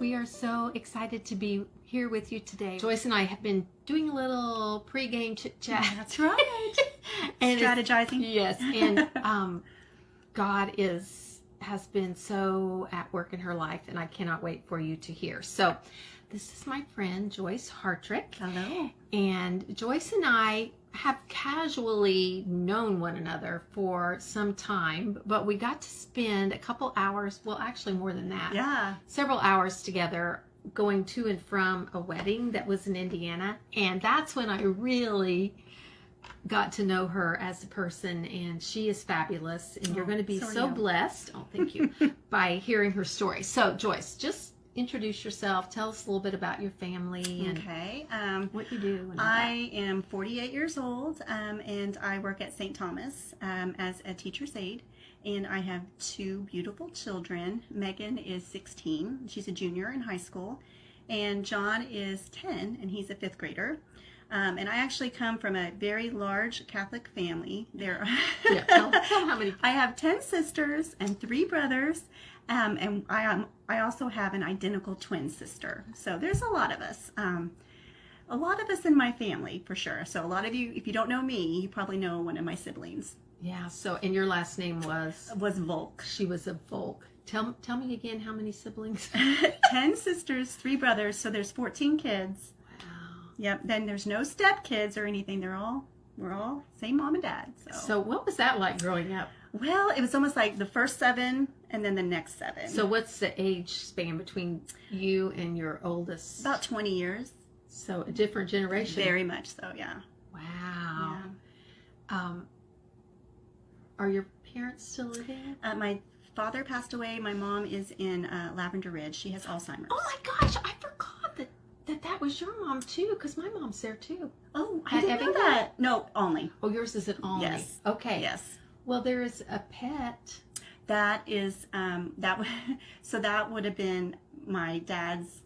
We are so excited to be here with you today. Joyce and I have been doing a little pre-game chit-chat. That's right. And strategizing. Yes, and God has been so at work in her life, and I cannot wait for you to hear. So this is my friend Joyce Hartrick. Hello. And Joyce and I have casually known one another for some time, but we got to spend a couple hours, well, actually more than that. Yeah. Several hours together going to and from a wedding that was in Indiana. And that's when I really got to know her as a person, and she is fabulous. And you're going to be so blessed, thank you, by hearing her story. So Joyce, just introduce yourself. Tell us a little bit about your family and what you do. And I am 48 years old, and I work at St. Thomas as a teacher's aide, and I have two beautiful children. Megan is 16. She's a junior in high school, and John is 10, and he's a fifth grader. And I actually come from a very large Catholic family. Tell how many. I have 10 sisters and 3 brothers, and I also have an identical twin sister. So there's a lot of us. A lot of us in my family, for sure. So a lot of you, if you don't know me, you probably know one of my siblings. Yeah, so, and your last name was? Was Volk. She was a Volk. Tell me again, how many siblings? 10 sisters, 3 brothers, so there's 14 kids. Yep. Then there's no step kids or anything. We're all same mom and dad. So what was that like growing up? Well, it was almost like the first 7 and then the next 7. So what's the age span between you and your oldest? About 20 years. So a different generation. Very much so, yeah. Wow. Yeah. Are your parents still living? My father passed away. My mom is in Lavender Ridge. She has Alzheimer's. Oh my gosh, I forgot that was your mom too, because my mom's there too. Oh, I didn't know that. No, only. Oh, yours is at Olney. Yes. Okay. Yes. Well, there is a pet. That is so that would have been my dad's.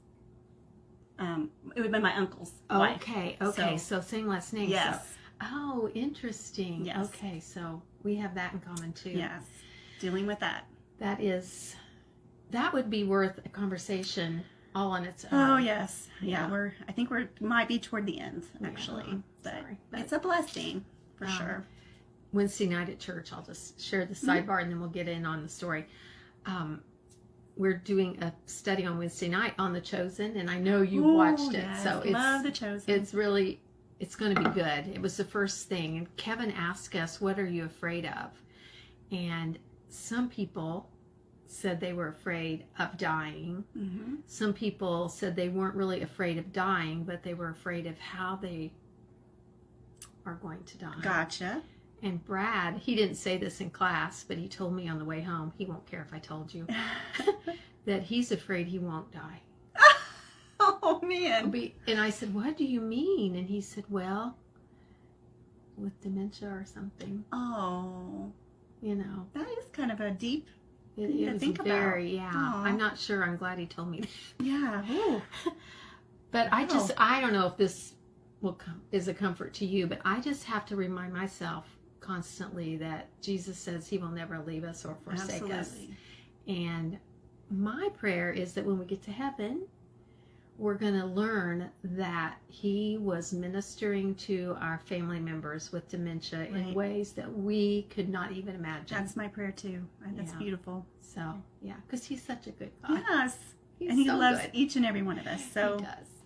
It would have been my uncle's wife. Okay. So same last name. Yes. So. Oh, interesting. Yes. Okay, so we have that in common too. Yes. Dealing with that. That would be worth a conversation all on its own. Oh yes, yeah. I think we might be toward the end actually, but it's a blessing for sure. Wednesday night at church, I'll just share the sidebar and then we'll get in on the story. We're doing a study on Wednesday night on The Chosen, and I know you watched it, so love The Chosen. It's going to be good. It was the first thing, and Kevin asked us, "What are you afraid of?" And some people said they were afraid of dying. Mm-hmm. Some people said they weren't really afraid of dying, but they were afraid of how they are going to die. Gotcha. And Brad, he didn't say this in class, but he told me on the way home, he won't care if I told you, that he's afraid he won't die. Oh, man. And I said, what do you mean? And he said, well, with dementia or something. Oh. You know. That is kind of a deep It was think very, about. yeah. Aww. I'm not sure. I'm glad he told me that. Yeah. Ooh. But I don't know if this is a comfort to you, but I just have to remind myself constantly that Jesus says he will never leave us or forsake us. And my prayer is that when we get to heaven, we're going to learn that he was ministering to our family members with dementia in ways that we could not even imagine. That's my prayer too. That's beautiful. So, yeah, because he's such a good God. Yes. He's and he so loves good. Each and every one of us. So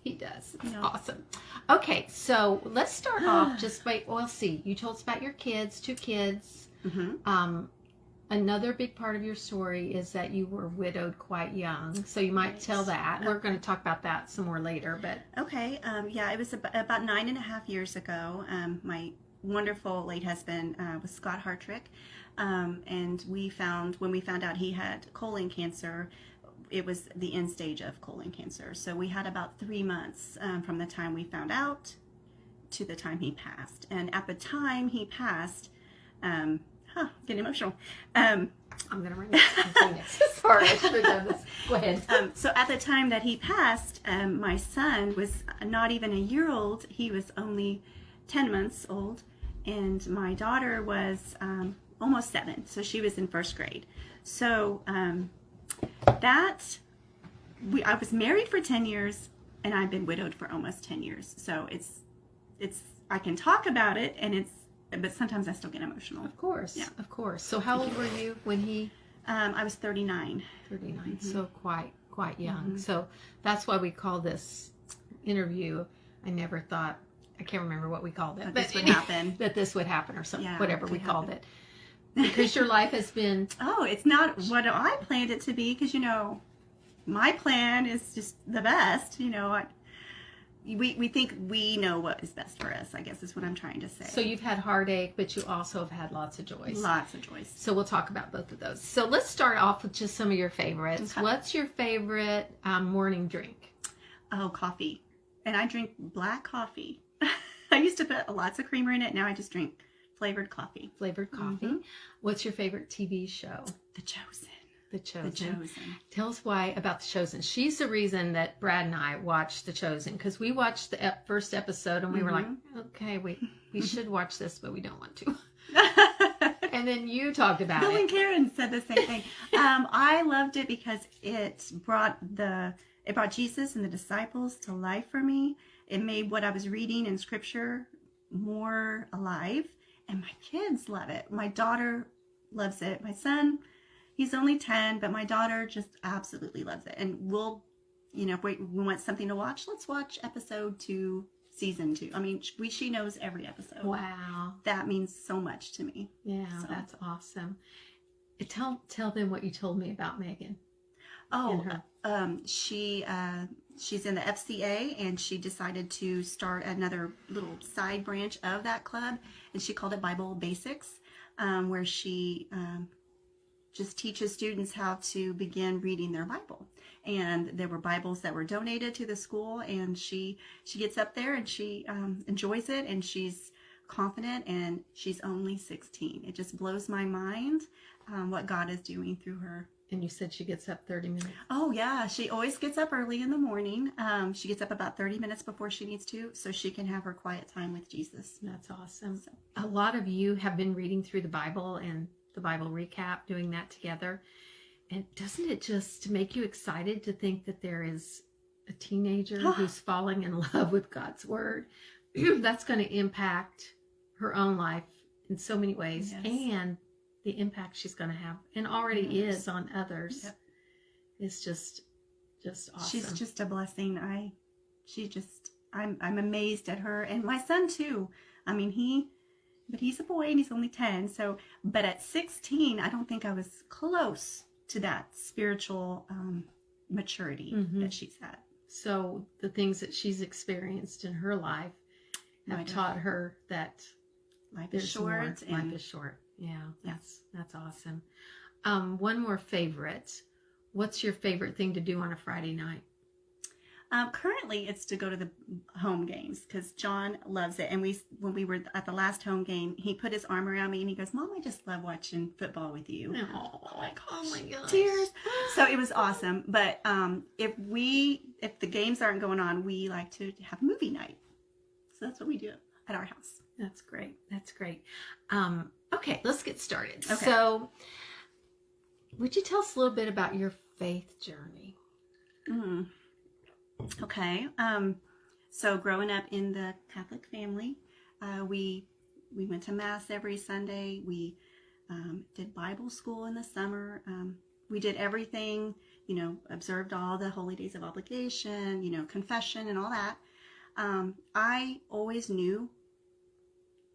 He does. It's awesome. Okay, so let's start off let's see. You told us about your kids, 2 kids. Mm-hmm. Another big part of your story is that you were widowed quite young, so you might tell that. We're going to talk about that some more later, but okay. It was about 9.5 years ago. My wonderful late husband was Scott Hartrick, and when we found out he had colon cancer, it was the end stage of colon cancer. So we had about 3 months from the time we found out to the time he passed. And at the time he passed, getting emotional. I'm going to bring this. Sorry, I should have done this. Go ahead. So at the time that he passed, my son was not even a year old. He was only 10 months old. And my daughter was almost 7. So she was in first grade. So that I was married for 10 years, and I've been widowed for almost 10 years. So it's I can talk about it, but sometimes I still get emotional. Of course, Yeah. of course. So how old were you when he? I was 39. 39. Mm-hmm. So quite young. Mm-hmm. So that's why we call this interview. I never thought, I can't remember what we called it, but this would happen. That this would happen or something, whatever we called it. it. Because your life has been. Oh, it's not what I planned it to be, because, my plan is just the best. We think we know what is best for us, I guess is what I'm trying to say. So you've had heartache, but you also have had lots of joys. Lots of joys. So we'll talk about both of those. So let's start off with just some of your favorites. Okay. What's your favorite morning drink? Oh, coffee. And I drink black coffee. I used to put lots of creamer in it. Now I just drink flavored coffee. Flavored coffee. Mm-hmm. What's your favorite TV show? The Chosen. The Chosen. Tell us why about The Chosen. She's the reason that Brad and I watched The Chosen, because we watched the first episode and we were like, okay, we should watch this, but we don't want to. And then you talked about Bill it. And Karen said the same thing. I loved it because it brought Jesus and the disciples to life for me. It made what I was reading in Scripture more alive, and my kids love it. My daughter loves it. My son, he's only 10, but my daughter just absolutely loves it. And we'll, if we want something to watch, let's watch episode 2, season 2. I mean, she knows every episode. Wow. That means so much to me. Yeah, so. That's awesome. Tell them what you told me about Megan. Oh, she's in the FCA, and she decided to start another little side branch of that club, and she called it Bible Basics, where she just teaches students how to begin reading their Bible. And there were Bibles that were donated to the school, and she gets up there and she enjoys it, and she's confident, and she's only 16. It just blows my mind what God is doing through her. And you said she gets up 30 minutes. Oh, yeah. She always gets up early in the morning. She gets up about 30 minutes before she needs to, so she can have her quiet time with Jesus. That's awesome. So, a lot of you have been reading through the Bible and the Bible recap, doing that together. And doesn't it just make you excited to think that there is a teenager who's falling in love with God's Word? That's going to impact her own life in so many ways. Yes. And the impact she's going to have, and already is on others, is just awesome. She's just a blessing. I'm amazed at her, and my son too. I mean, he's a boy and he's only 10. So, but at 16, I don't think I was close to that spiritual maturity that she's at. So the things that she's experienced in her life have taught her that life is short. Life is short. Yeah, that's awesome. One more favorite. What's your favorite thing to do on a Friday night? Currently, it's to go to the home games, because John loves it. And when we were at the last home game, he put his arm around me and he goes, "Mom, I just love watching football with you." Oh my gosh, tears. So it was awesome. But if the games aren't going on, we like to have movie night. So that's what we do at our house. That's great. That's great. Okay, let's get started. Okay. So, would you tell us a little bit about your faith journey? Okay. So growing up in the Catholic family, we went to Mass every Sunday. We did Bible school in the summer. We did everything, observed all the holy days of obligation, confession and all that. I always knew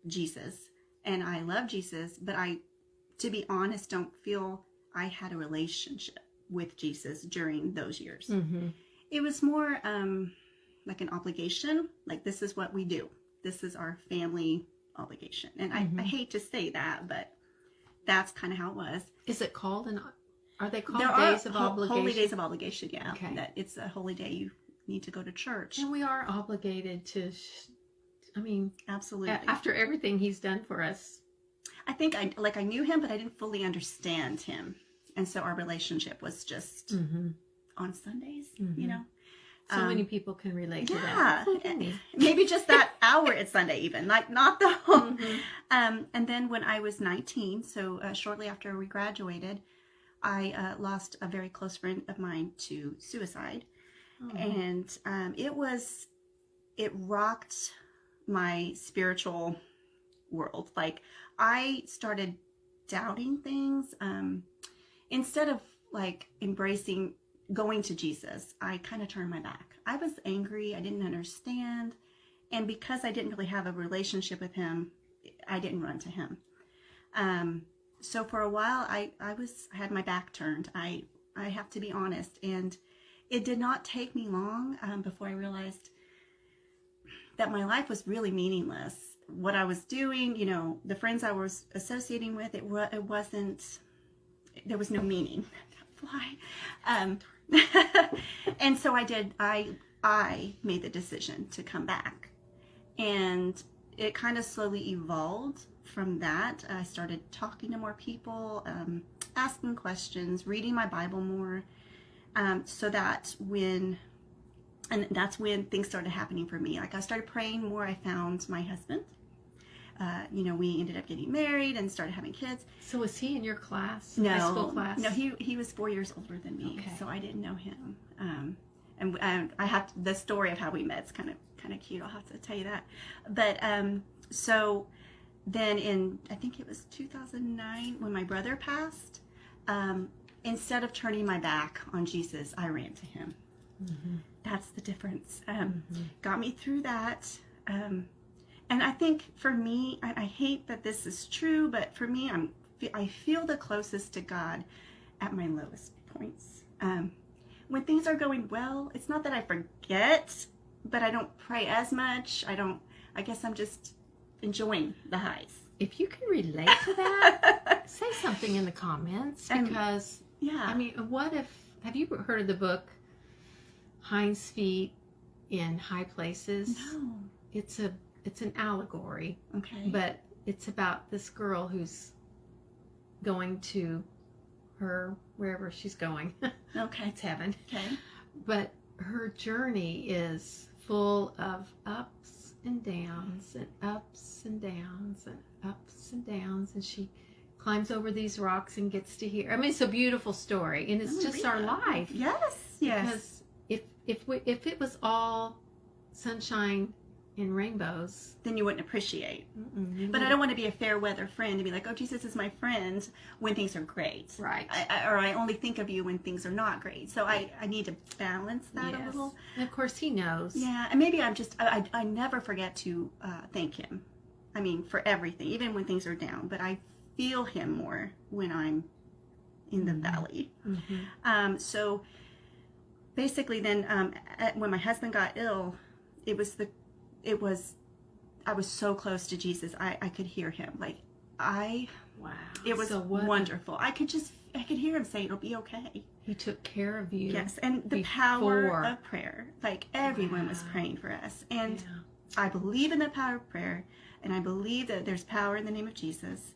Jesus, and I love Jesus, but to be honest, don't feel I had a relationship with Jesus during those years. Mm-hmm. It was more like an obligation, like this is what we do. This is our family obligation. And I hate to say that, but that's kind of how it was. Is it called are they called days of obligation? Holy days of obligation, yeah. Okay. That it's a holy day you need to go to church. And we are obligated to, absolutely. After everything he's done for us. I think I knew him, but I didn't fully understand him. And so our relationship was just on Sundays, So many people can relate to that. Yeah. Maybe just that hour at Sunday even, like not the whole. And then when I was 19, so shortly after we graduated, I lost a very close friend of mine to suicide. Oh. And it rocked my spiritual world. Like, I started doubting things. Instead of like embracing going to Jesus, I kind of turned my back. I was angry. I didn't understand. And because I didn't really have a relationship with him, I didn't run to him. So for a while, I had my back turned. I have to be honest. And it did not take me long before I realized that my life was really meaningless. What I was doing, you know, the friends I was associating with, it wasn't, there was no meaning. Fly. And so I made the decision to come back. And it kind of slowly evolved from that. I started talking to more people, asking questions, reading my Bible more, so that that's when things started happening for me. Like, I started praying more. I found my husband. We ended up getting married and started having kids. So was he in your class? No, high school class? No, he was 4 years older than me, okay. So I didn't know him. And I have the story of how we met. It's kind of cute. I'll have to tell you that. But so then I think it was 2009 when my brother passed. Instead of turning my back on Jesus, I ran to him. Mm-hmm. That's the difference. Got me through that. And I think for me, I hate that this is true, but for me, I feel the closest to God at my lowest points. When things are going well, it's not that I forget, but I don't pray as much. I guess I'm just enjoying the highs. If you can relate to that, say something in the comments, because, yeah. I mean, have you heard of the book, Hind's Feet in High Places? No. It's an allegory. Okay. But it's about this girl who's going to wherever she's going. Okay. It's heaven. Okay. But her journey is full of ups and downs and ups and downs and ups and downs, and she climbs over these rocks and gets to here. I mean, it's a beautiful story, and it's just our life. Yes. Because if it was all sunshine and rainbows, then you wouldn't appreciate. But I don't want to be a fair weather friend and be like, oh, Jesus is my friend when things are great. Right. Or I only think of you when things are not great. So I need to balance that a little. And of course, he knows. Yeah, and maybe I'm just, I never forget to thank him. I mean, for everything, even when things are down. But I feel him more when I'm in the valley. Mm-hmm. So basically then, when my husband got ill, I was so close to Jesus. I could hear him. Wow. It was wonderful. I could hear him saying, it'll be okay. He took care of you. Yes. And the power of prayer. Like, everyone was praying for us. And I believe in the power of prayer. And I believe that there's power in the name of Jesus.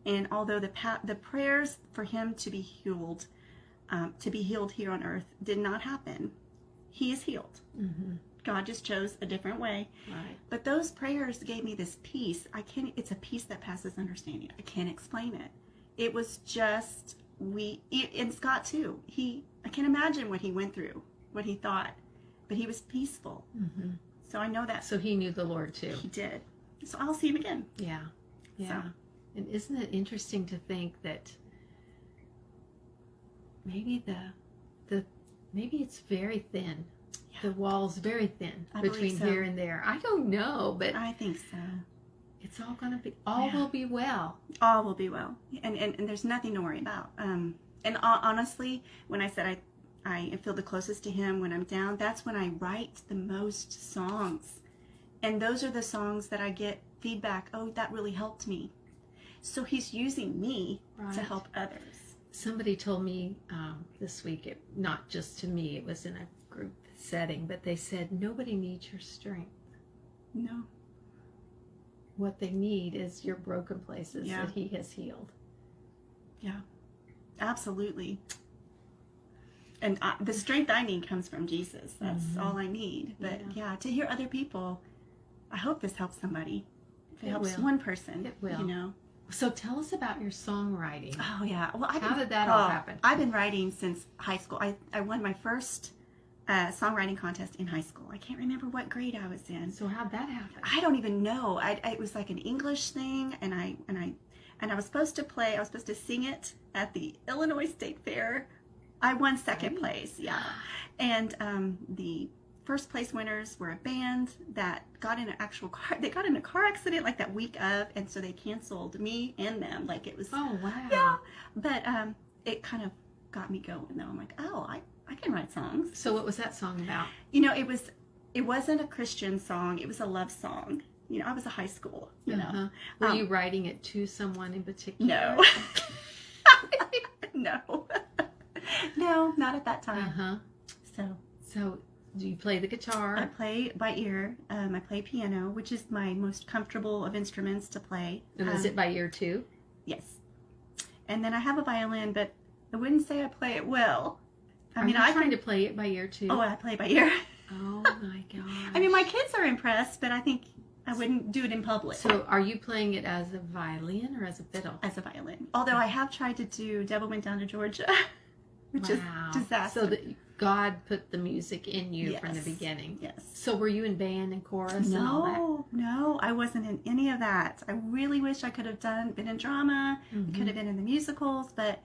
And although the prayers for him to be healed here on earth did not happen, he is healed. Mm-hmm. God just chose a different way. Right. But those prayers gave me this peace. It's a peace that passes understanding. I can't explain it. It was just, and Scott too. I can't imagine what he went through, what he thought, but he was peaceful. Mm-hmm. So I know that. So he knew the Lord too. He did. So I'll see him again. Yeah. Yeah. So. And isn't it interesting to think that maybe maybe it's very thin. The wall's very thin between here and there. I don't know, but I think so. It's all going to be, will be well. All will be well. And there's nothing to worry about. And honestly, when I said I feel the closest to him when I'm down, that's when I write the most songs. And those are the songs that I get feedback, oh, that really helped me. So he's using me to help others. Somebody told me this week, not just to me, it was in a group setting, but they said nobody needs your strength. No. What they need is your broken places that he has healed. Yeah, absolutely. And the strength I need comes from Jesus. That's all I need. But to hear other people, I hope this helps somebody. If it helps one person, it will. You know. So tell us about your songwriting. Oh yeah. Well, how did that all happen? I've been writing since high school. I won my first songwriting contest in high school. I can't remember what grade I was in. So how'd that happen? I don't even know. It was like an English thing, and I was supposed to sing it at the Illinois State Fair. I won second place, yeah. And the first place winners were a band that got in an actual car. They got in a car accident like that week of, and so they canceled me and them. Like it was. Oh wow. Yeah, but it kind of got me going. Though I'm like, oh, I can write songs. So what was that song about? You know, it wasn't a Christian song. It was a love song. You know, I was a high school. You know, were you writing it to someone in particular? No. No. No, not at that time. So do you play the guitar? I play by ear. I play piano, which is my most comfortable of instruments to play. And is it by ear too? Yes. And then I have a violin, but I wouldn't say I play it well. I mean, I'm trying to play it by ear too. Oh, I play by ear. Oh my gosh. I mean, my kids are impressed, but I think I wouldn't do it in public. So are you playing it as a violin or as a fiddle? As a violin. Although I have tried to do Devil Went Down to Georgia, which is disaster. So that God put the music in you from the beginning. Yes. So were you in band and chorus and all that? No, I wasn't in any of that. I really wish I could have been in drama. I could have been in the musicals, but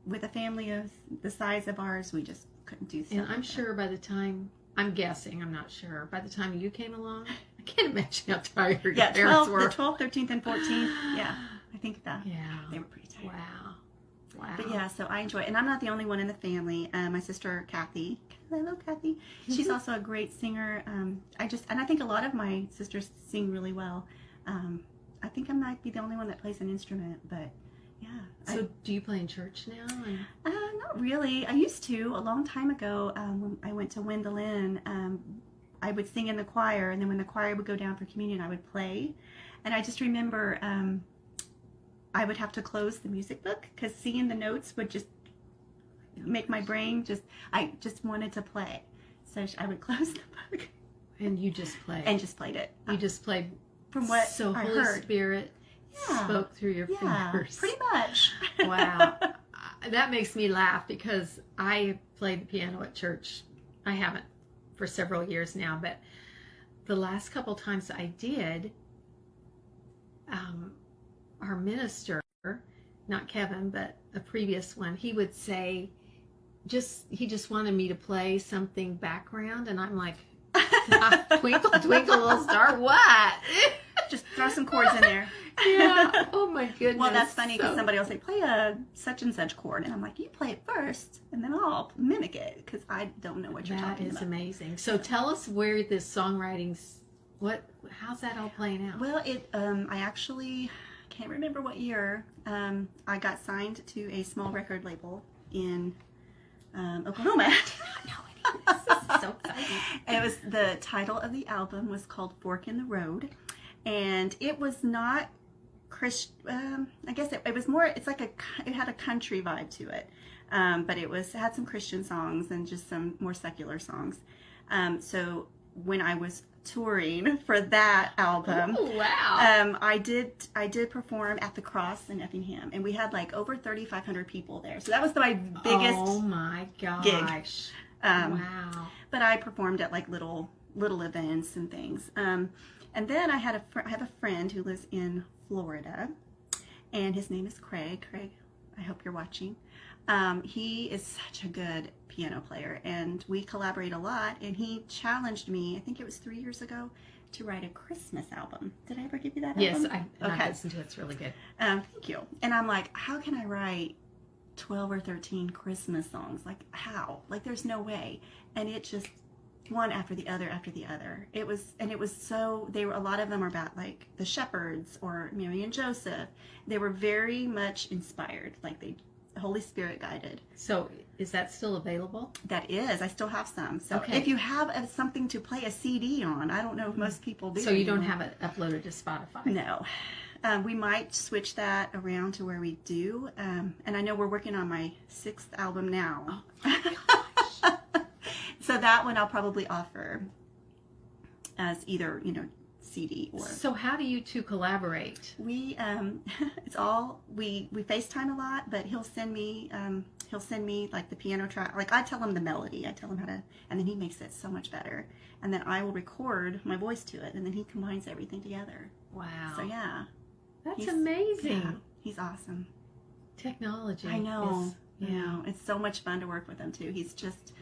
with a family of the size of ours, we just couldn't do stuff. And I'm sure by the time, I'm guessing, I'm not sure, by the time you came along, I can't imagine how tired your parents were. The 12th, 13th, and 14th. Yeah, I think that. Yeah. They were pretty tired. Wow. But yeah, so I enjoy it. And I'm not the only one in the family. My sister, Kathy. Hello, Kathy. She's also a great singer. And I think a lot of my sisters sing really well. I think I might be the only one that plays an instrument, but yeah. So do you play in church now? Not really. I used to a long time ago. When I went to Wendell, I would sing in the choir, and then when the choir would go down for communion, I would play. And I just remember I would have to close the music book because singing the notes would just make my brain I just wanted to play. So I would close the book. And you just played. And just played it. You just played from what so I Holy heard. Spirit spoke through your fingers. Pretty much. Wow. That makes me laugh because I played the piano at church. I haven't for several years now, but the last couple times I did, our minister, not Kevin, but a previous one, he would say, he just wanted me to play something background, and I'm like, twinkle, twinkle, little star, what? Just throw some chords in there. Yeah. Oh my goodness. Well, that's funny because somebody will say, play a such and such chord, and I'm like, you play it first, and then I'll mimic it because I don't know what you're talking about. That is amazing. So tell us where this songwriting's, how's that all playing out? Well, I actually can't remember what year. I got signed to a small record label in Oklahoma. I did not know any of this. This is so exciting. It was, the title of the album was called Fork in the Road, and it was not Christian. I guess it was more. It's like it had a country vibe to it, but it had some Christian songs and just some more secular songs. So when I was touring for that album, oh, wow. I did perform at the Cross in Effingham, and we had like over 3,500 people there. So that was my biggest. Oh my gosh! Gig. Wow. But I performed at like little events and things. And then I have a friend who lives in Florida, and his name is Craig. Craig, I hope you're watching. He is such a good piano player, and we collaborate a lot, and he challenged me, I think it was 3 years ago, to write a Christmas album. Did I ever give you that album? Yes, I've listened to it. It's really good. Thank you. And I'm like, how can I write 12 or 13 Christmas songs? Like, how? Like, there's no way. And it just, one after the other after the other. It was so, a lot of them are about like the shepherds or Mary and Joseph. They were very much inspired, like the Holy Spirit guided. So is that still available? That is. I still have some. So okay. If you have something to play a CD on, I don't know if most people do. So you don't have it uploaded to Spotify? No. We might switch that around to where we do. And I know we're working on my 6th album now. Oh my gosh. So that one I'll probably offer as either, CD. Or so how do you two collaborate? we it's all we FaceTime a lot, but he'll send me like the piano track. Like I tell him the melody, I tell him how to, and then he makes it so much better. And then I will record my voice to it, and then he combines everything together. Wow. So yeah, That's amazing. Yeah, he's awesome. Technology. I know. It's so much fun to work with him too. He's just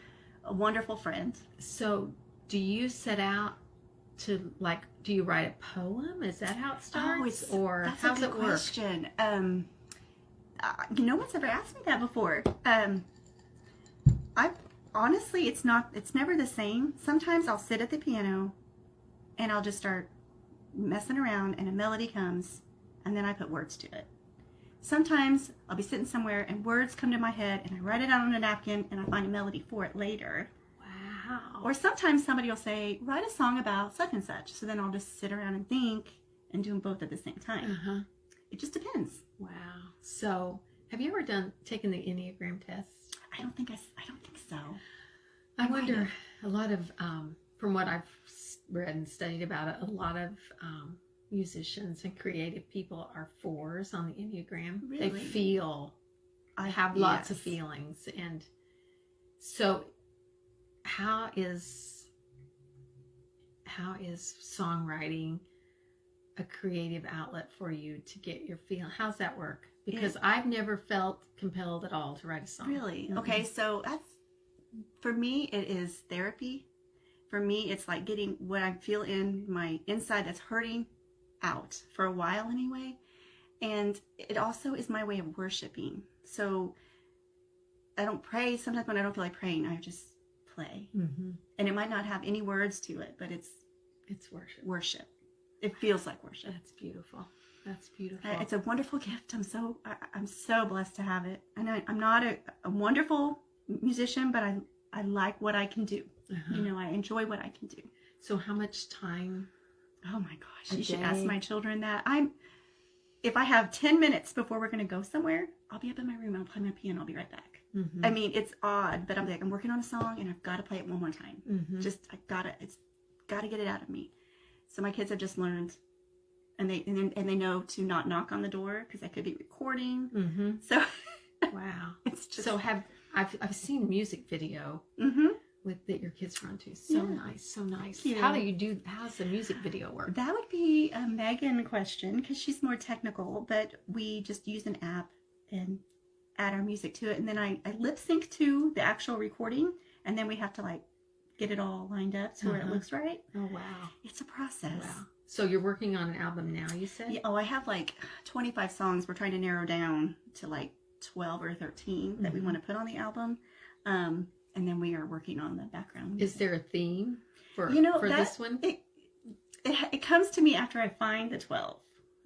a wonderful friend. So do you set out to, like, do you write a poem? Is that how it starts? Or that's how's a good it work? question. No one's ever asked me that before. I honestly, it's never the same. Sometimes I'll sit at the piano and I'll just start messing around and a melody comes and then I put words to it. Sometimes I'll be sitting somewhere and words come to my head and I write it out on a napkin and I find a melody for it later. Wow. Or sometimes somebody will say, write a song about such and such. So then I'll just sit around and think and do them both at the same time. Uh-huh. It just depends. Wow. So have you ever taken the Enneagram test? I don't think so. I wonder, a lot of, from what I've read and studied about it, a lot of musicians and creative people are 4s on the Enneagram. Really? They feel, have lots of feelings. And so how is songwriting a creative outlet for you to get your feeling? How's that work? Because I've never felt compelled at all to write a song. Really? Mm-hmm. Okay, so for me, it is therapy. For me, it's like getting what I feel in my inside that's hurting out for a while anyway. And it also is my way of worshiping. So I don't pray. Sometimes when I don't feel like praying, I just play. Mm-hmm. And it might not have any words to it, but it's worship. Worship. It feels like worship. That's beautiful. That's beautiful. It's a wonderful gift. I'm so blessed to have it. And I'm not a wonderful musician, but I like what I can do. Uh-huh. I enjoy what I can do. So how much time? Oh my gosh, you should ask my children that. If I have 10 minutes before we're going to go somewhere, I'll be up in my room, I'll play my piano, I'll be right back. Mm-hmm. I mean, it's odd, but I'm working on a song and I've got to play it one more time. Mm-hmm. It's got to get it out of me. So my kids have just learned, and they know to not knock on the door because I could be recording. Mm-hmm. So wow, it's just so I've seen a music video mm-hmm. that your kids run to. So nice, so nice. Thank you. How's the music video work? That would be a Megan question because she's more technical, but we just use an app and add our music to it, and then I lip sync to the actual recording, and then we have to get it all lined up to where it looks right. Oh wow, it's a process. Wow. So you're working on an album now, you said? Yeah, I have 25 songs. We're trying to narrow down to 12 or 13 that we want to put on the album. And then we are working on the background. Is there a theme for this one? It comes to me after I find the 12.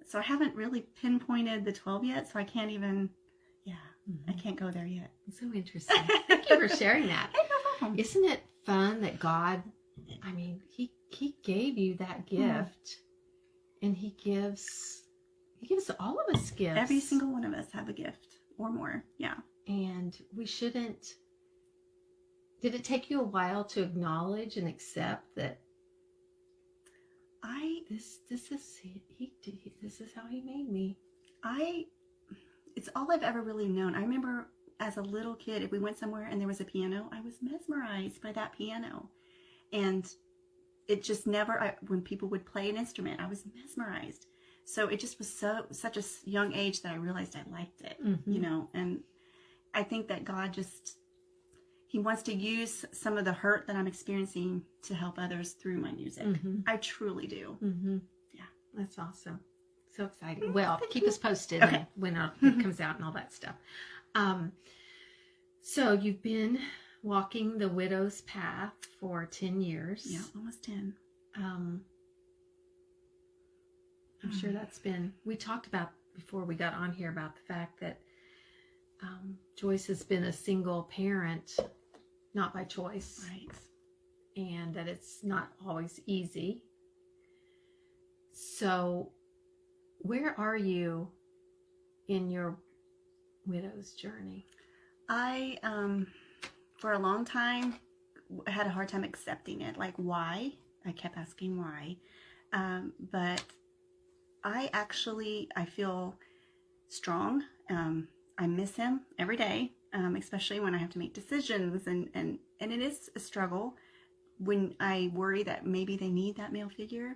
So I haven't really pinpointed the 12 yet, so I can't even, I can't go there yet. So interesting. Thank you for sharing that. Hey, no problem. Isn't it fun that God, he gave you that gift, and he gives all of us gifts. Every single one of us have a gift or more. Yeah. And we shouldn't. Did it take you a while to acknowledge and accept that this is how he made me? It's all I've ever really known. I remember as a little kid, if we went somewhere and there was a piano, I was mesmerized by that piano. And it just never, when people would play an instrument, I was mesmerized. So it just was such a young age that I realized I liked it, and I think that God he wants to use some of the hurt that I'm experiencing to help others through my music. Mm-hmm. I truly do. Mm-hmm. Yeah. That's awesome. So exciting. Well, keep us posted when it comes out and all that stuff. So you've been walking the widow's path for 10 years. Yeah, almost 10. I'm sure that's been, we talked about before we got on here about the fact that Joyce has been a single parent, not by choice. Right. And that it's not always easy. So where are you in your widow's journey? I, for a long time, had a hard time accepting it. Why? I kept asking why. But I feel strong. I miss him every day, especially when I have to make decisions, and it is a struggle when I worry that maybe they need that male figure.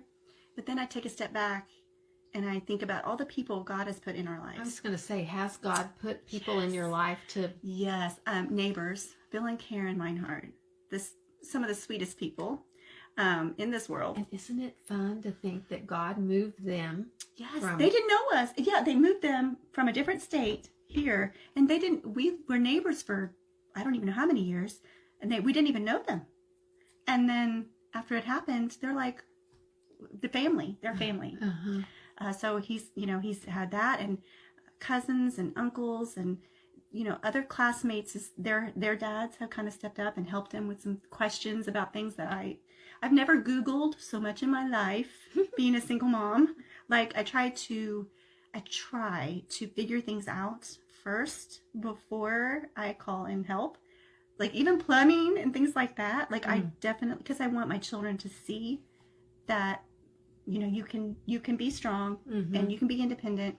But then I take a step back and I think about all the people God has put in our lives. I was going to say, has God put people in your life to... Yes, neighbors, Bill and Karen Meinhardt, some of the sweetest people in this world. And isn't it fun to think that God moved them? Yes, they didn't know us. Yeah, they moved them from a different state here, and we were neighbors for I don't even know how many years, and we didn't even know them. And then after it happened, they're like their family. Uh-huh. So he's had that, and cousins and uncles and other classmates. Their dads have kind of stepped up and helped him with some questions about things that I've never Googled so much in my life, being a single mom. Like I try to figure things out first before I call in help. Like even plumbing and things like that. Like I definitely, because I want my children to see that, you can be strong and you can be independent.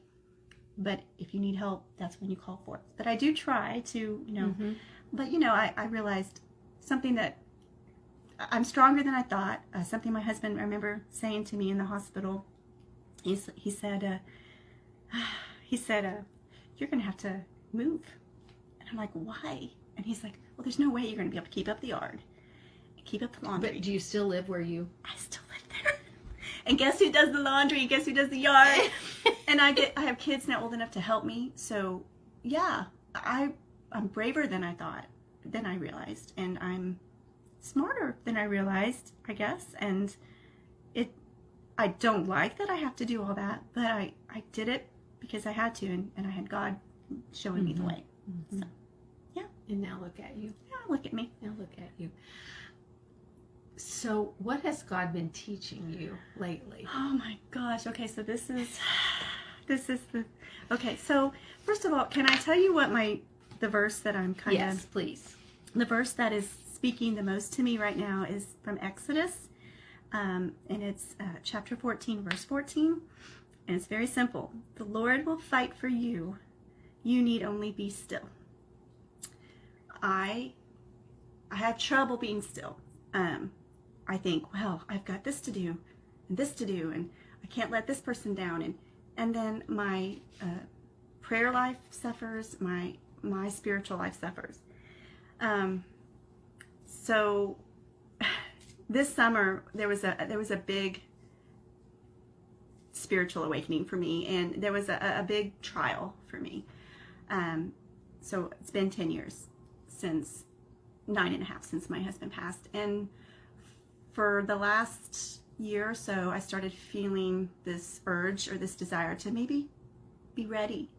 But if you need help, that's when you call for it. But I do try to, but I realized something that I'm stronger than I thought. Something my husband, I remember saying to me in the hospital, he said, you're going to have to move. And I'm like, why? And he's like, well, there's no way you're going to be able to keep up the yard, keep up the laundry. But do you still live where you? I still live there. And guess who does the laundry? Guess who does the yard? And I have kids now old enough to help me. So yeah, I'm braver than I thought, than I realized. And I'm smarter than I realized, I guess. And I don't like that I have to do all that, but I did it because I had to, and I had God showing me the way. So, yeah. And now look at you. Yeah, look at me. Now look at you. So what has God been teaching you lately? Oh my gosh. Okay, so this is okay, so first of all, can I tell you what the verse that I'm Yes, please. The verse that is speaking the most to me right now is from Exodus, and it's chapter 14, verse 14, and it's very simple. The Lord will fight for you. You need only be still. I have trouble being still. I think, well, I've got this to do, and I can't let this person down, and then my prayer life suffers, my spiritual life suffers. So this summer there was a big spiritual awakening for me, and there was a big trial for me. So it's been 10 years since 9.5 since my husband passed, and for the last year or so I started feeling this urge or this desire to maybe be ready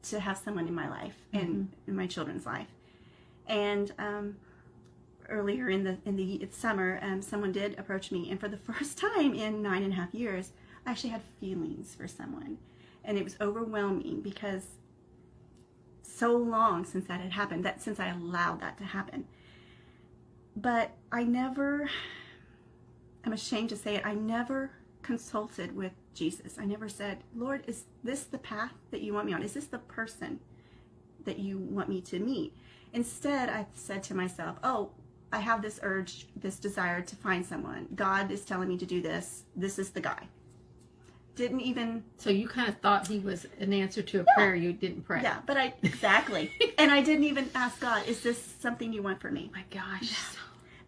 to have someone in my life and in my children's life. And earlier in the summer, someone did approach me, and for the first time in 9.5 years, I actually had feelings for someone, and it was overwhelming because so long since that had happened, since I allowed that to happen. But I'm ashamed to say it, I never consulted with Jesus. I never said, Lord, is this the path that you want me on? Is this the person that you want me to meet? Instead, I said to myself, oh, I have this urge, this desire to find someone. God is telling me to do this. This is the guy. Didn't even... So you kind of thought he was an answer to a prayer you didn't pray. Yeah, but exactly. And I didn't even ask God, is this something you want for me? Oh my gosh. Yeah.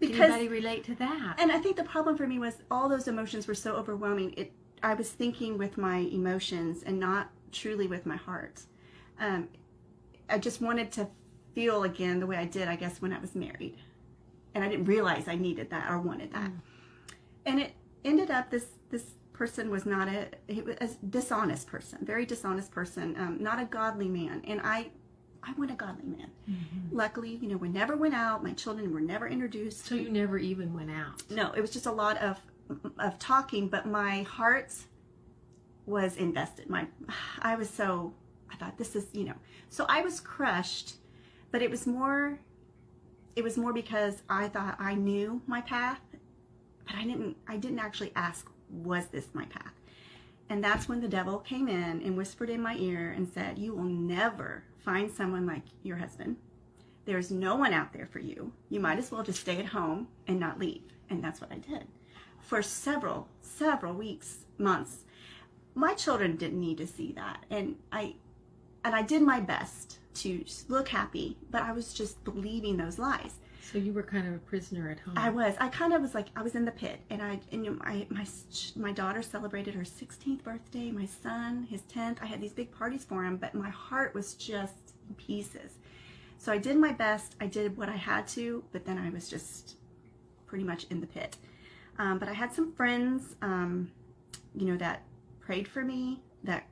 Because, anybody relate to that? And I think the problem for me was all those emotions were so overwhelming. I was thinking with my emotions and not truly with my heart. I just wanted to feel again the way I did, I guess, when I was married. And I didn't realize I needed that or wanted that. And it ended up, this person was not a dishonest person, very dishonest person, not a godly man. And I want a godly man. Luckily, we never went out. My children were never introduced. So you never even went out? No, it was just a lot of talking, but my heart was invested. I thought this is, so I was crushed, but it was more because I thought I knew my path, but I didn't actually ask was this my path? And that's when the devil came in and whispered in my ear and said, you will never find someone like your husband. There's no one out there for you. You might as well just stay at home and not leave. And that's what I did. For several weeks, months. My children didn't need to see that. And I did my best to look happy, but I was just believing those lies. So you were kind of a prisoner at home. I was. I kind of was like, I was in the pit. And my daughter celebrated her 16th birthday, my son, his 10th. I had these big parties for him, but my heart was just in pieces. So I did my best. I did what I had to, but then I was just pretty much in the pit. But I had some friends, that prayed for me, that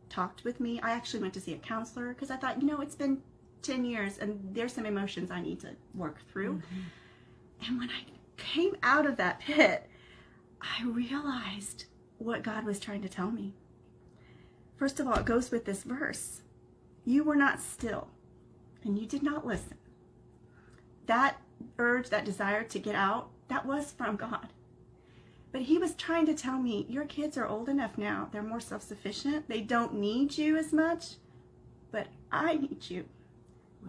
talked with me. I actually went to see a counselor because I thought, it's been 10 years and there's some emotions I need to work through. Mm-hmm. And when I came out of that pit, I realized what God was trying to tell me. First of all, it goes with this verse. You were not still and you did not listen. That urge, that desire to get out, that was from God. But he was trying to tell me, your kids are old enough now. They're more self-sufficient. They don't need you as much. But I need you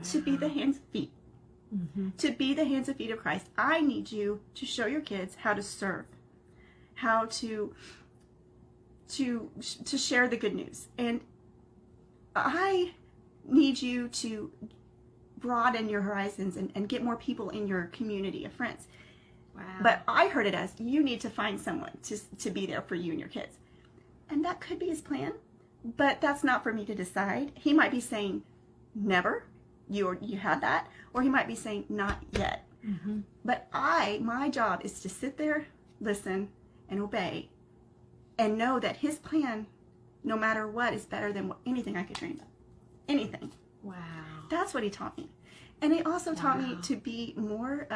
to be the hands and feet. Mm-hmm. To be the hands and feet of Christ. I need you to show your kids how to serve. How to share the good news. And I need you to broaden your horizons and get more people in your community of friends. Wow. But I heard it as, you need to find someone to be there for you and your kids. And that could be his plan, but that's not for me to decide. He might be saying, never, you had that, or he might be saying, not yet. Mm-hmm. But my job is to sit there, listen, and obey, and know that his plan, no matter what, is better than anything I could dream of. Anything. Wow. That's what he taught me. And he also taught me to be more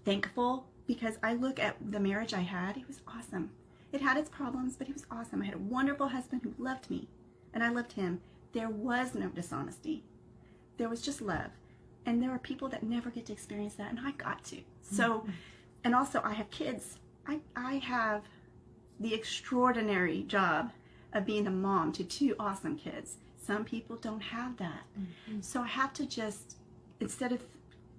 thankful, because I look at the marriage I had. It was awesome. It had its problems, but it was awesome. I had a wonderful husband who loved me, and I loved him. There was no dishonesty. There was just love. And there are people that never get to experience that, and I got to. So, and also I have kids. I have the extraordinary job of being a mom to 2 awesome kids. Some people don't have that. Mm-hmm. So I have to just, instead of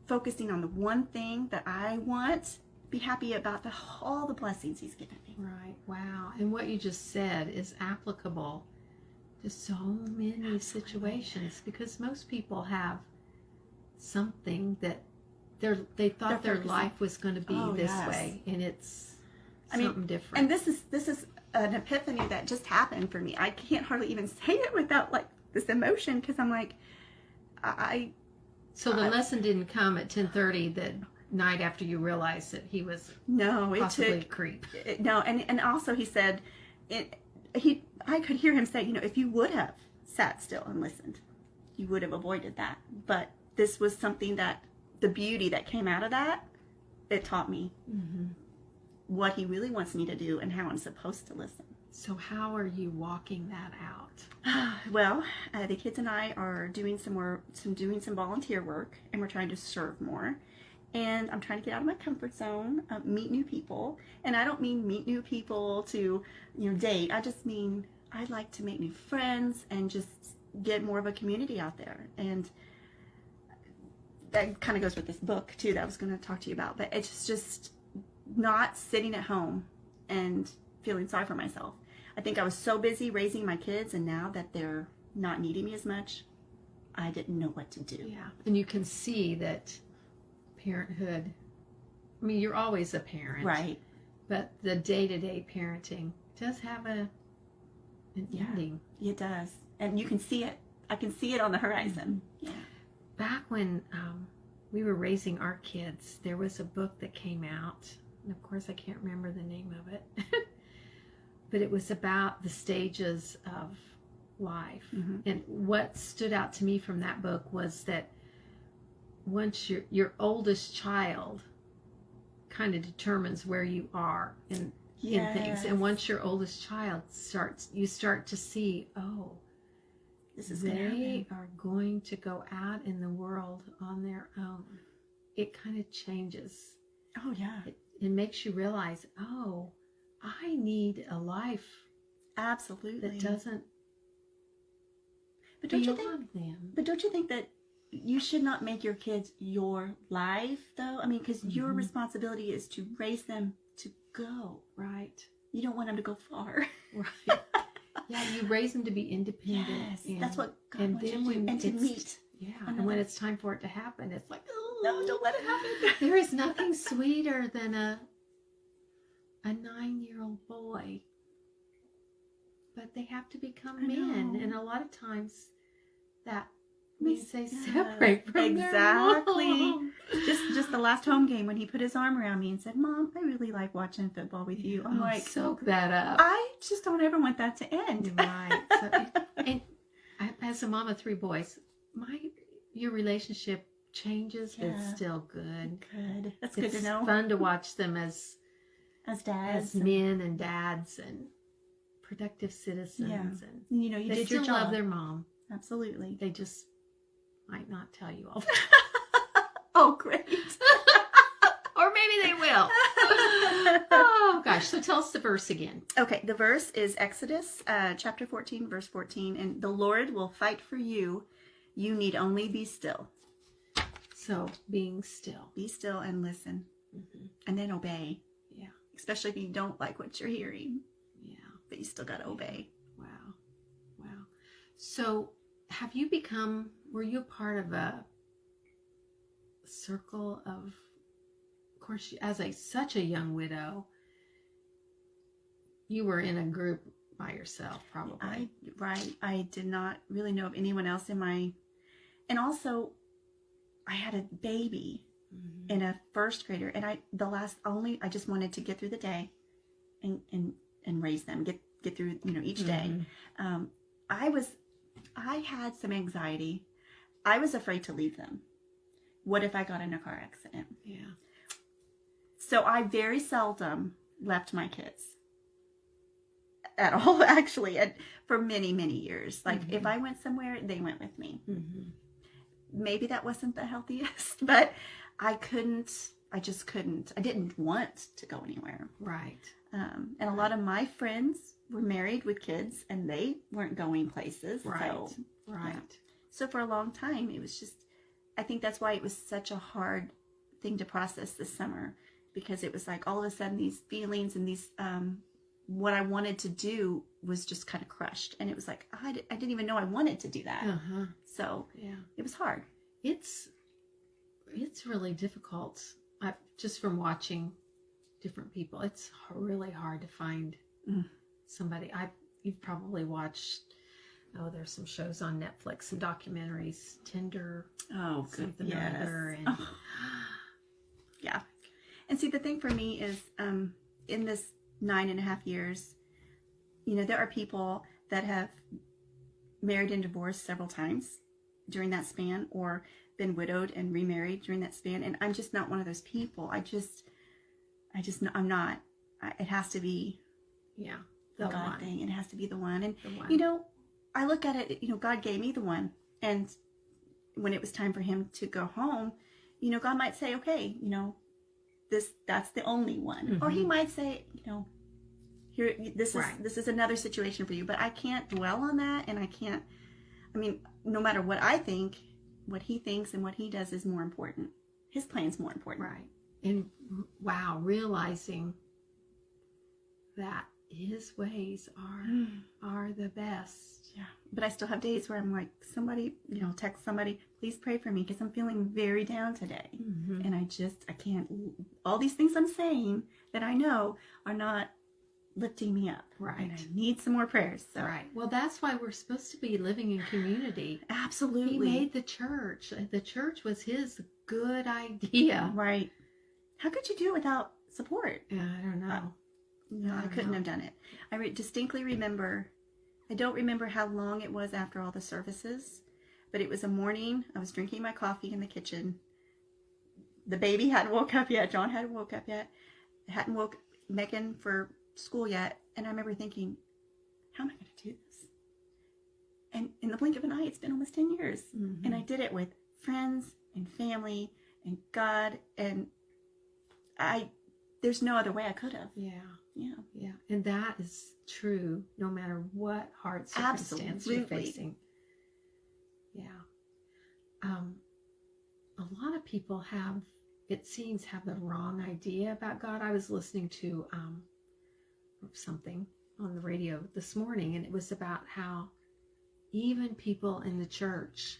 focusing on the one thing that I want, be happy about all the blessings he's given me. Right. Wow. And what you just said is applicable to so many situations, because most people have something that they thought their life was going to be this way, and it's something different. And this is an epiphany that just happened for me. I can't hardly even say it without this emotion, because I'm like, So the lesson didn't come at 10:30 the night after you realized that he was possibly a creep. And also he said, I could hear him say, if you would have sat still and listened, you would have avoided that. But this was something that, the beauty that came out of that, it taught me what he really wants me to do and how I'm supposed to listen. So how are you walking that out? Well, the kids and I are doing some volunteer work, and we're trying to serve more. And I'm trying to get out of my comfort zone, meet new people. And I don't mean meet new people to, date. I just mean I'd like to make new friends and just get more of a community out there. And that kind of goes with this book too that I was going to talk to you about. But it's just not sitting at home and feeling sorry for myself. I think I was so busy raising my kids, and now that they're not needing me as much, I didn't know what to do. Yeah, and you can see that parenthood, I mean, you're always a parent. Right. But the day-to-day parenting does have an ending. It does. And you can see it. I can see it on the horizon. Mm-hmm. Yeah. Back when we were raising our kids, there was a book that came out, and of course I can't remember the name of it, but it was about the stages of life. Mm-hmm. And what stood out to me from that book was that once your oldest child kind of determines where you are in things, and once your oldest child you start to see, they are going to go out in the world on their own. It kind of changes. Oh yeah. It makes you realize, I need a life Absolutely. that doesn't But don't you beyond think? them. But don't you think that you should not make your kids your life, though? I mean, because your responsibility is to raise them to go. Right. You don't want them to go far. Right. Yeah, you raise them to be independent. Yes, and, that's what God and wants you then to do. when And to it's- meet. Yeah, another. and when it's time for it to happen, it's like, oh, No, don't let it happen. There is nothing sweeter than a 9-year-old boy. But they have to become men, know. and a lot of times that means they Yes, separate from exactly. their mom. Just the last home game when he put his arm around me and said, "Mom, I really like watching football with you." I'm like, soak that up. I just don't ever want that to end. Right. And as a mom of 3 boys, your relationship changes, but it's still good. Good. That's It's good to know. fun to watch them as dads, men and dads and productive citizens, and you know, you they did still your job. love their mom. Absolutely. They just might not tell you all, Oh, great. or maybe they will. Oh gosh! So tell us the verse again. Okay, the verse is Exodus chapter 14, verse 14, and the Lord will fight for you. You need only be still. So being still. Be still and listen, and then obey. Yeah. Especially if you don't like what you're hearing. Yeah. But you still got to obey. Wow. Wow. So were you a part of a circle of course, as such a young widow, you were in a group by yourself, probably. I did not really know of anyone else and also I had a baby and a first grader, and I just wanted to get through the day and raise them, get through, each day. I had some anxiety. I was afraid to leave them. What if I got in a car accident? Yeah. So I very seldom left my kids at all, actually, for many, many years. Like if I went somewhere, they went with me. Maybe that wasn't the healthiest, but I just couldn't. I didn't want to go anywhere. Right. And a lot of my friends were married with kids, and they weren't going places. Right. Yeah. So for a long time, it was just, I think that's why it was such a hard thing to process this summer, because it was like all of a sudden these feelings and these, what I wanted to do was just kind of crushed. And it was like, I didn't even know I wanted to do that. So yeah, it was hard. It's really difficult. Just from watching different people, it's really hard to find somebody. You've probably watched, there's some shows on Netflix and documentaries, Tinder, something or other, and yeah. And see, the thing for me is, in this 9.5 years, there are people that have married and divorced several times during that span, or been widowed and remarried during that span, and I'm just not one of those people. I'm not. It has to be the God one. thing. It has to be the one. And The one. I look at it, God gave me the one, and when it was time for him to go home, God might say, okay, that's the only one. Or he might say, here, this is another situation for you. But I can't dwell on that, and no matter what I think, what he thinks and what he does is more important. His plan's more important. Right. And wow, realizing that his ways are the best. Yeah. But I still have days where I'm like, somebody, text somebody, please pray for me, because I'm feeling very down today. And I can't, all these things I'm saying that I know are not lifting me up. Right. And I need some more prayers. So. Right. Well, that's why we're supposed to be living in community. Absolutely. He made the church. The church was his good idea. Right. How could you do it without support? I don't know. No, I couldn't have done it. I distinctly remember, I don't remember how long it was after all the services, but it was a morning. I was drinking my coffee in the kitchen. The baby hadn't woke up yet. John hadn't woke up yet. Hadn't woke Megan for school yet. And I remember thinking, how am I going to do this? And in the blink of an eye, it's been almost 10 years. And I did it with friends and family and God. And there's no other way I could have. Yeah. Yeah. Yeah. And that is true no matter what hard circumstance you're facing. Yeah. A lot of people have the wrong idea about God. I was listening to something on the radio this morning, and it was about how even people in the church,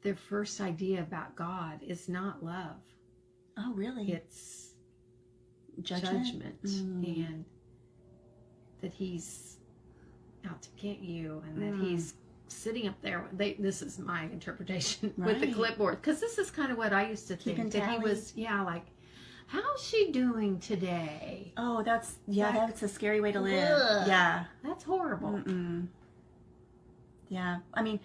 their first idea about God is not love. Oh, really? It's judgment. And that he's out to get you, and that he's sitting up there. This is my interpretation with the clipboard, because this is kind of what I used to think. That he was, like, how's she doing today? Oh, that's a scary way to live. Ugh, yeah, that's horrible. Yeah, I mean,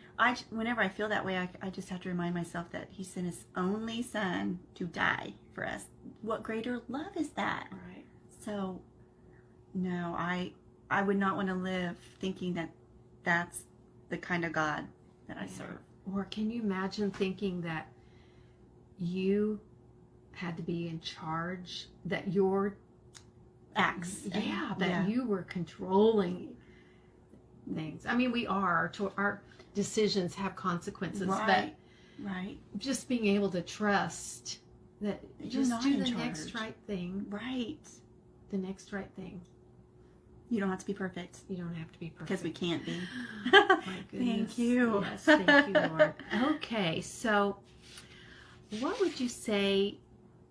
whenever I feel that way, I just have to remind myself that he sent his only son to die for us. What greater love is that? Right. So, no, I would not want to live thinking that that's the kind of God that I serve. Or can you imagine thinking that you had to be in charge, that your acts, you were controlling things. I mean, we are. Our decisions have consequences, right. but just being able to trust that you're just do the next right thing. Right. The next right thing. You don't have to be perfect. You don't have to be perfect. Because we can't be. My goodness. Thank you. Yes, thank you, Lord. Okay, so what would you say?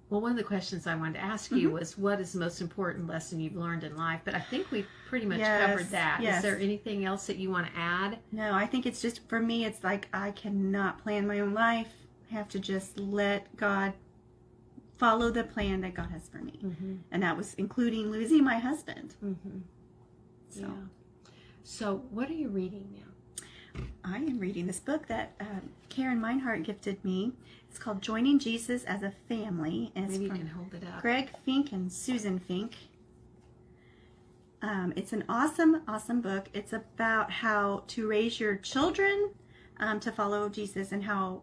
Well, one of the questions I wanted to ask you was, what is the most important lesson you've learned in life? But I think we've pretty much covered that. Yes. Is there anything else that you want to add? No, I think it's just, for me, it's like I cannot plan my own life. I have to just let God follow the plan that God has for me. And that was including losing my husband. So what are you reading now? I am reading this book that Karen Meinhardt gifted me. It's called Joining Jesus as a Family. And Maybe you can hold it up. Greg Fink and Susan Fink. It's an awesome, awesome book. It's about how to raise your children to follow Jesus, and how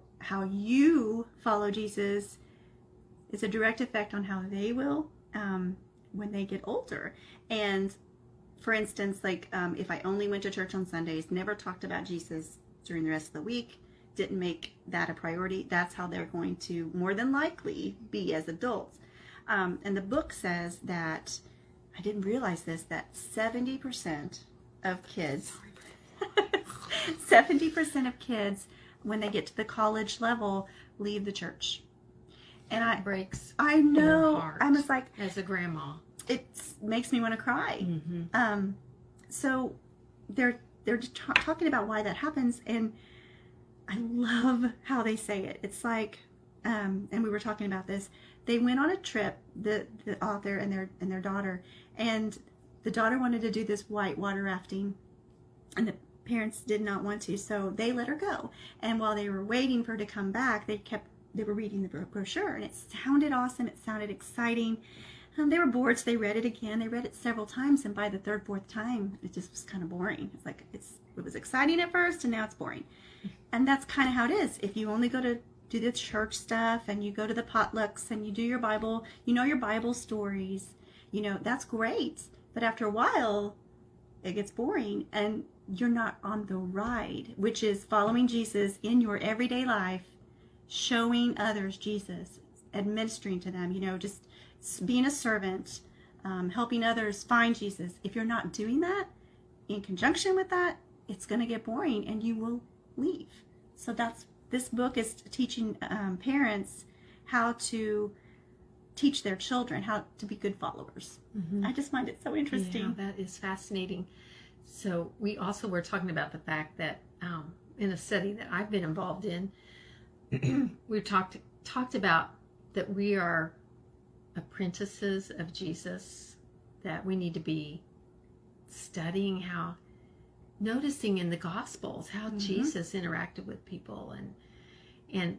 you follow Jesus is a direct effect on how they will when they get older. And for instance, like if I only went to church on Sundays, never talked about Jesus during the rest of the week, didn't make that a priority, that's how they're going to more than likely be as adults. And the book says that, I didn't realize this, that 70% of kids, 70% of kids, when they get to the college level, leave the church. And it breaks. I know. Your heart, I was like, as a grandma, it makes me want to cry. So they're talking about why that happens, and I love how they say it. It's like, and we were talking about this. They went on a trip, the author and their daughter, and the daughter wanted to do this white water rafting, and the parents did not want to, so they let her go. And while they were waiting for her to come back, they were reading the brochure, and it sounded awesome. It sounded exciting. They were bored, so they read it again. They read it several times, and by the third, fourth time, it just was kind of boring. It's like it was exciting at first, and now it's boring. And that's kind of how it is. If you only go to do the church stuff, and you go to the potlucks, and you do your Bible, you know your Bible stories, that's great. But after a while, it gets boring, and you're not on the ride, which is following Jesus in your everyday life, showing others Jesus, administering to them, just being a servant, helping others find Jesus. If you're not doing that in conjunction with that, it's going to get boring and you will leave. So this book is teaching parents how to teach their children how to be good followers. I just find it so interesting. Yeah, that is fascinating. So we also were talking about the fact that in a study that I've been involved in, we talked about that we are apprentices of Jesus, that we need to be studying noticing in the Gospels how Jesus interacted with people, and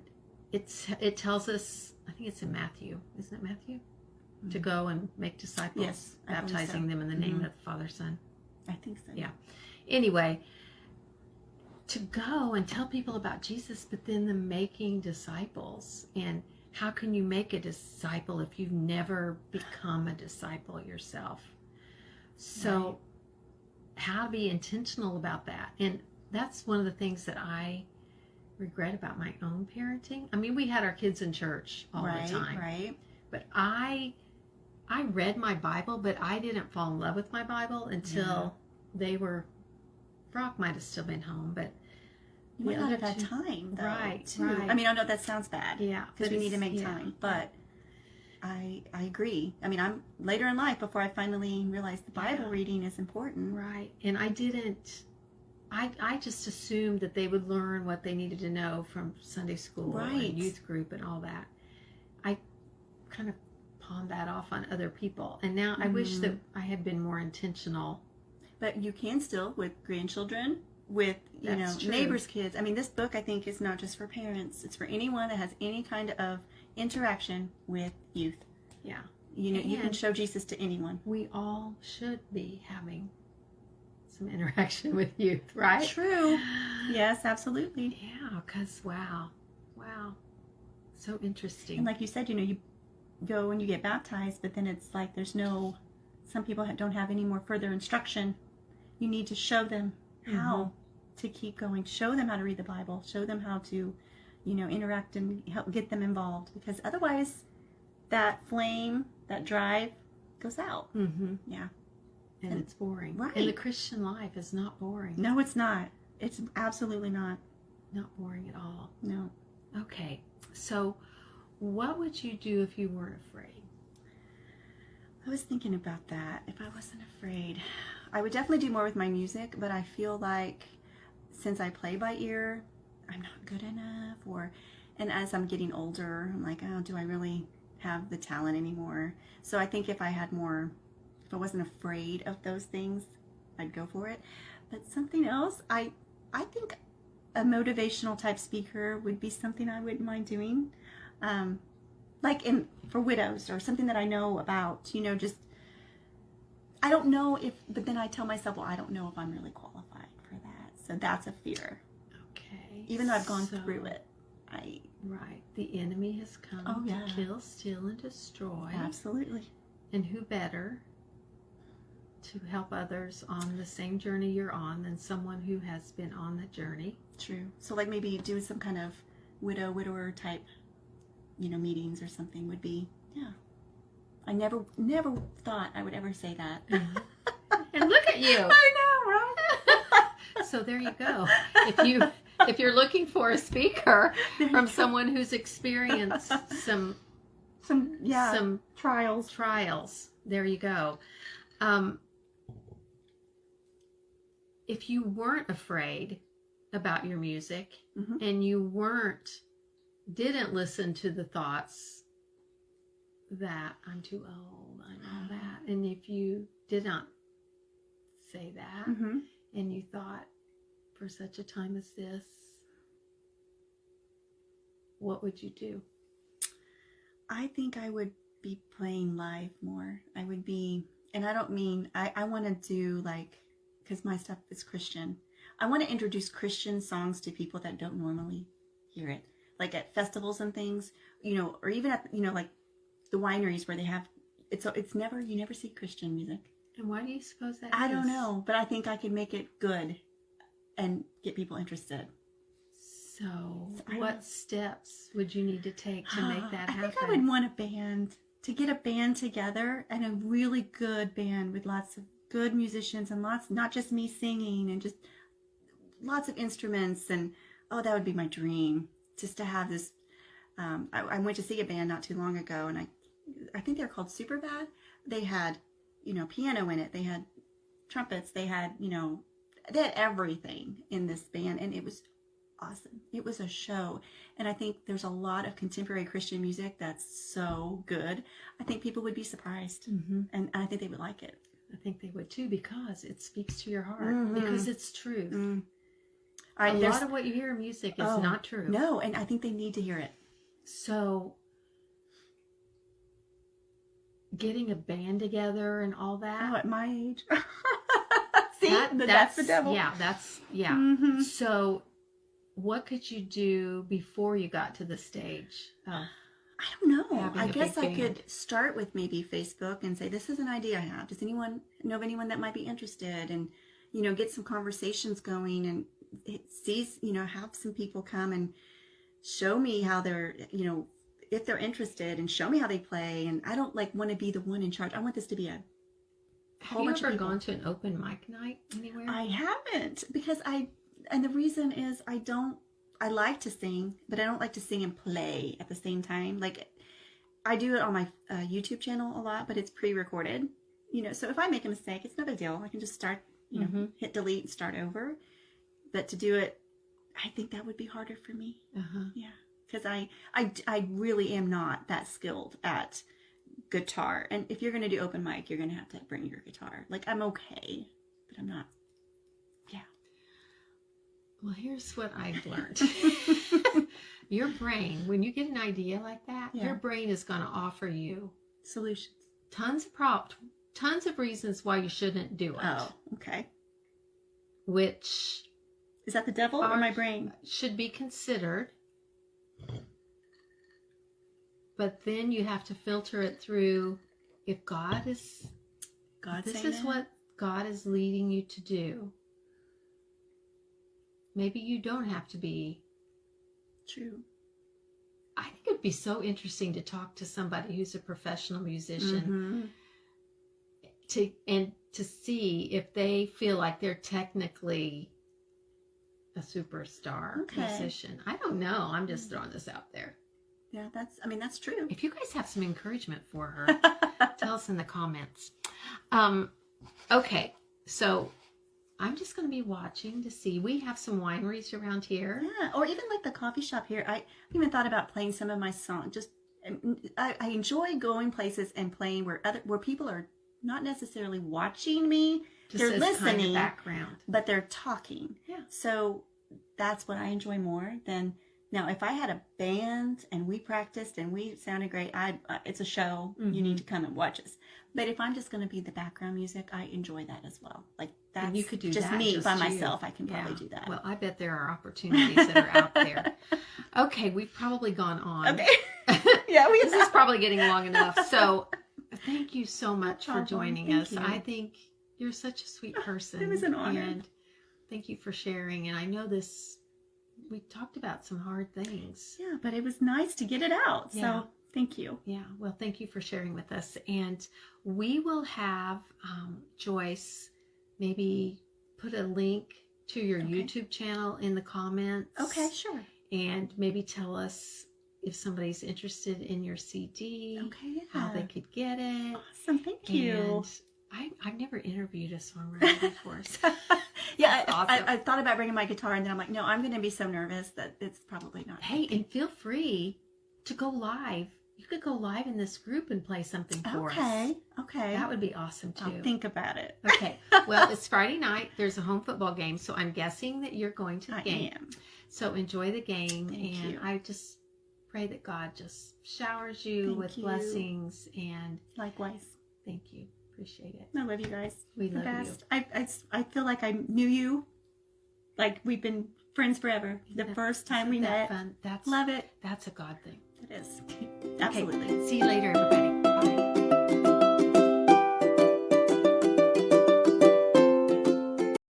it tells us, I think it's in Matthew, isn't it Matthew? To go and make disciples, yes, baptizing them in the name of the Father, Son. I think so. Yeah. Anyway, to go and tell people about Jesus, but then the making disciples, and how can you make a disciple if you've never become a disciple yourself? So how to be intentional about that. And that's one of the things that I regret about my own parenting. I mean, we had our kids in church all the time. Right. But I read my Bible, but I didn't fall in love with my Bible until they were, Brock might have still been home, but you might not have had time, though. Right, too. right. I mean, I know that sounds bad. Yeah. Because we need to make time. But I agree. I mean, I'm later in life before I finally realized the Bible reading is important. Right. And I didn't, I just assumed that they would learn what they needed to know from Sunday school and youth group and all that. I kind of pawned that off on other people. And now I wish that I had been more intentional. But you can still with grandchildren, with neighbors' kids. I mean, this book I think is not just for parents. It's for anyone that has any kind of interaction with youth. Yeah. You can show Jesus to anyone. We all should be having some interaction with youth, right? True. Yes, absolutely. Yeah, because wow, so interesting. And like you said, you go and you get baptized, but then it's like some people don't have any more further instruction. You need to show them how to keep going. Show them how to read the Bible. Show them how to, interact and help get them involved. Because otherwise, that flame, that drive, goes out. Mm-hmm. Yeah. And it's boring. Right. And the Christian life is not boring. No, it's not. It's absolutely not. Not boring at all. No. Okay. So, what would you do if you weren't afraid? I was thinking about that. If I wasn't afraid, I would definitely do more with my music, but I feel like since I play by ear, I'm not good enough. And as I'm getting older, I'm like, oh, do I really have the talent anymore? So I think if I wasn't afraid of those things, I'd go for it. But something else, I think a motivational type speaker would be something I wouldn't mind doing. For widows or something that I know about, I don't know but then I tell myself, well, I don't know if I'm really qualified for that. So that's a fear. Okay. Even though I've gone through it. Right. The enemy has come to kill, steal, and destroy. Absolutely. And who better to help others on the same journey you're on than someone who has been on the journey? True. So maybe do some kind of widower type meetings or something would be, I never thought I would ever say that. Mm-hmm. And look at you. I know, right? So there you go. If you're looking for a speaker from someone who's experienced some trials, there you go. If you weren't afraid about your music and you didn't listen to the thoughts that I'm too old, I'm all that. And if you did not say that and you thought for such a time as this, what would you do? I think I would be playing live more. I would be, and I don't mean, I want to do because my stuff is Christian. I want to introduce Christian songs to people that don't normally hear it. Like at festivals and things, or even at, like the wineries where they have, you never see Christian music. And why do you suppose that I don't know, but I think I could make it good and get people interested. So what steps would you need to take to make that happen? I think I would want to get a band together, and a really good band with lots of good musicians and not just me singing, and just lots of instruments. And that would be my dream. Just to have this, I went to see a band not too long ago, and I think they're called Superbad. They had, piano in it. They had trumpets. They had, they had everything in this band, and it was awesome. It was a show. And I think there's a lot of contemporary Christian music that's so good. I think people would be surprised, and I think they would like it. I think they would too, because it speaks to your heart, because it's truth. A lot of what you hear in music is not true. No, and I think they need to hear it. So, getting a band together and all that. Oh, at my age. See, that's the devil. Yeah, So, what could you do before you got to the stage of I don't know. Having I a guess big I could start with maybe Facebook and say, this is an idea I have. Does anyone know of anyone that might be interested? And, get some conversations going and have some people come and show me how they're, if they're interested, and show me how they play. And I don't want to be the one in charge. I want this to be a Have you ever gone to an open mic night anywhere? I haven't, because and the reason is I like to sing, but I don't like to sing and play at the same time. Like, I do it on my YouTube channel a lot, but it's pre-recorded, so if I make a mistake, it's no big deal. I can just start, hit delete and start over. But to do it, I think that would be harder for me. Yeah. Because I really am not that skilled at guitar. And if you're going to do open mic, you're going to have to bring your guitar. Like, I'm okay, but I'm not. Yeah. Well, here's what I've learned. Your brain, when you get an idea like that, your brain is going to offer you solutions. Tons of reasons why you shouldn't do it. Oh, okay. Which is that the devil or my brain? Should be considered. But then you have to filter it through, if this is what God is leading you to do. Maybe you don't have to be. True. I think it would be so interesting to talk to somebody who's a professional musician to see if they feel like they're technically a superstar musician. I don't know. I'm just throwing this out there. Yeah, that's true. If you guys have some encouragement for her, tell us in the comments. Okay, so I'm just going to be watching to see. We have some wineries around here. Yeah, or even like the coffee shop here. I even thought about playing some of my songs. Just I enjoy going places and playing where people are not necessarily watching me. They're listening, kind of background, but they're talking. Yeah. So that's what I enjoy more than. Now, if I had a band and we practiced and we sounded great, it's a show. You need to come and watch us. But if I'm just going to be the background music, I enjoy that as well. Like, that's you could do just that, me just by you. myself. I can probably do that. Well, I bet there are opportunities that are out there. Okay, we've probably gone on. Okay. Yeah, this is probably getting long enough. So thank you so much for joining us. You. I think you're such a sweet person. It was an honor. And thank you for sharing. And I know we talked about some hard things. Yeah, but it was nice to get it out. Yeah. So thank you. Yeah, well, thank you for sharing with us. And we will have Joyce maybe put a link to your YouTube channel in the comments. Okay, sure. And maybe tell us if somebody's interested in your CD. Okay, yeah. How they could get it. Awesome, thank you. And I've never interviewed a songwriter before. So yeah, awesome. I thought about bringing my guitar, and then I'm like, no, I'm going to be so nervous that it's probably not. Hey, and feel free to go live. You could go live in this group and play something for us. Okay. That would be awesome, too. I'll think about it. Okay. Well, it's Friday night. There's a home football game, so I'm guessing that you're going to the game. I am. So enjoy the game. Thank you. I just pray that God just showers you with blessings. And likewise. Thank you. Appreciate it. I love you guys. We love you. I feel like I knew you. Like we've been friends forever. The first time we met. Fun? Love it. That's a God thing. It is. Absolutely. Okay. See you later, everybody.